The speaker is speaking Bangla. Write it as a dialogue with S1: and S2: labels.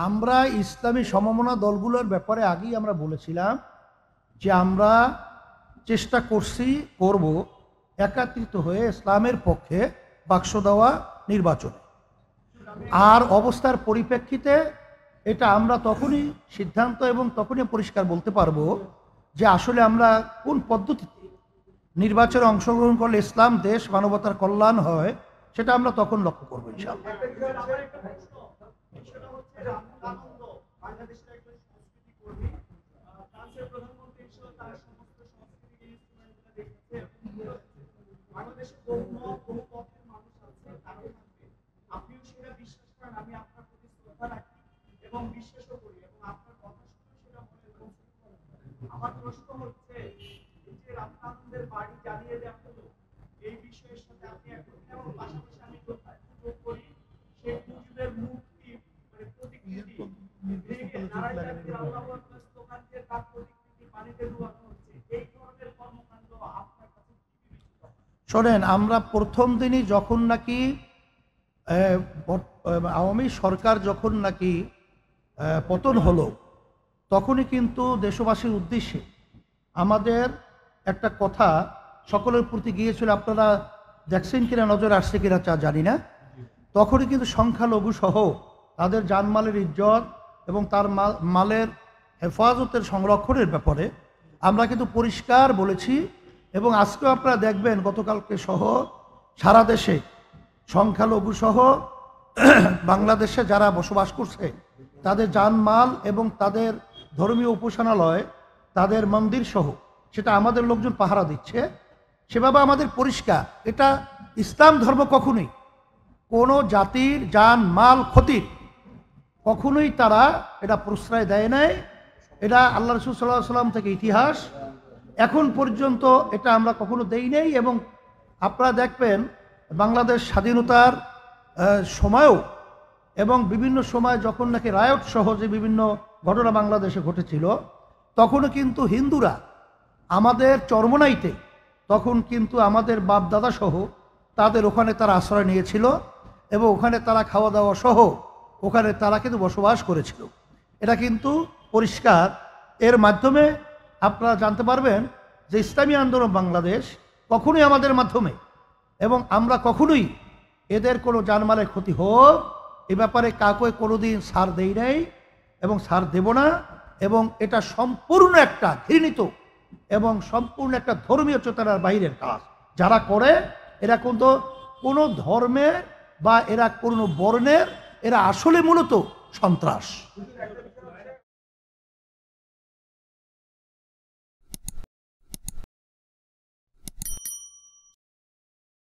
S1: আমরা ইসলামী সমমনা দলগুলোর ব্যাপারে আগেই আমরা বলেছিলাম যে আমরা চেষ্টা করব একাত্রিত হয়ে ইসলামের পক্ষে বাক্স দেওয়া নির্বাচনে। আর অবস্থার পরিপ্রেক্ষিতে এটা আমরা তখনই সিদ্ধান্ত এবং তখনই পরিষ্কার বলতে পারবো যে আসলে আমরা কোন পদ্ধতিতে নির্বাচনে অংশগ্রহণ করলে ইসলাম দেশ মানবতার কল্যাণ হয় সেটা আমরা তখন লক্ষ্য করবো ইনশাআল্লাহ।
S2: আমার প্রশ্ন হচ্ছে যে রামকানন্দের বাড়ি জ্বালিয়ে দেওয়া হলো, এই বিষয়ের সাথে আপনি এখন কেমন? পাশাপাশি আমি যোগ করি শেখ মুজিবের মূর্তি মানে প্রতিকৃতি ভেঙে নারায়ণগঞ্জের আল্লাহু আকবার স্লোগান দিয়ে তার প্রতিকৃতি পানিতে ডুবানো হচ্ছে। এই ধরনের কর্মকাণ্ড আপনার কাছে কি বিবেচিত?
S1: শোনেন, আমরা প্রথম দিনই যখন নাকি আওয়ামী সরকার যখন নাকি পতন হলো তখনই কিন্তু দেশবাসীর উদ্দেশ্যে আমাদের একটা কথা সকলের প্রতি গিয়েছিল। আপনারা দেখছেন কিনা, নজরে আসছে কিনা তা জানি না। তখনই কিন্তু সংখ্যালঘু সহ তাদের জানমালের ইজ্জত এবং তার মালের হেফাজতের সংরক্ষণের ব্যাপারে আমরা কিন্তু পরিষ্কার বলেছি। এবং আজকেও আপনারা দেখবেন গতকালকে সহ সারা দেশে সংখ্যালঘু সহ বাংলাদেশে যারা বসবাস করছে তাদের জানমাল এবং তাদের ধর্মীয় উপাসনালয়, তাদের মন্দির সহ সেটা আমাদের লোকজন পাহারা দিচ্ছে। সেভাবে আমাদের পরিষ্কার, এটা ইসলাম ধর্ম কখনোই কোনো জাতির জান মাল ক্ষতির কখনোই তারা এটা প্রশ্রয় দেয় নাই। এটা আল্লাহ রাসূল সাল্লাল্লাহু আলাইহি ওয়াসাল্লাম থেকে ইতিহাস, এখন পর্যন্ত এটা আমরা কখনো দেই নাই। এবং আপনারা দেখবেন বাংলাদেশ স্বাধীনতার সময়ও এবং বিভিন্ন সময় যখন নাকি রায়ট সহ যে বিভিন্ন ঘটনা বাংলাদেশে ঘটেছিল তখনও কিন্তু হিন্দুরা আমাদের চরমনাইতে তখন কিন্তু আমাদের বাপ দাদা সহ তাদের ওখানে তারা আশ্রয় নিয়েছিল এবং ওখানে তারা খাওয়া দাওয়া সহ ওখানে তারা কিন্তু বসবাস করেছিল। এটা কিন্তু পরিষ্কার। এর মাধ্যমে আপনারা জানতে পারবেন যে ইসলামী আন্দোলন বাংলাদেশ কখনোই আমাদের মাধ্যমে এবং আমরা কখনোই এদের কোনো জানমালের ক্ষতি হোক এ ব্যাপারে কাউকে কোনোদিন ছাড় দেই নাই এবং ছাড় দেব না। এবং এটা সম্পূর্ণ একটা ঘৃণিত এবং সম্পূর্ণ একটা ধর্মীয় চেতনার বাইরের কাজ যারা করে। এরা কিন্তু কোনো ধর্মের বা এরা কোনো বর্ণের, এরা আসলে মূলত সন্ত্রাস।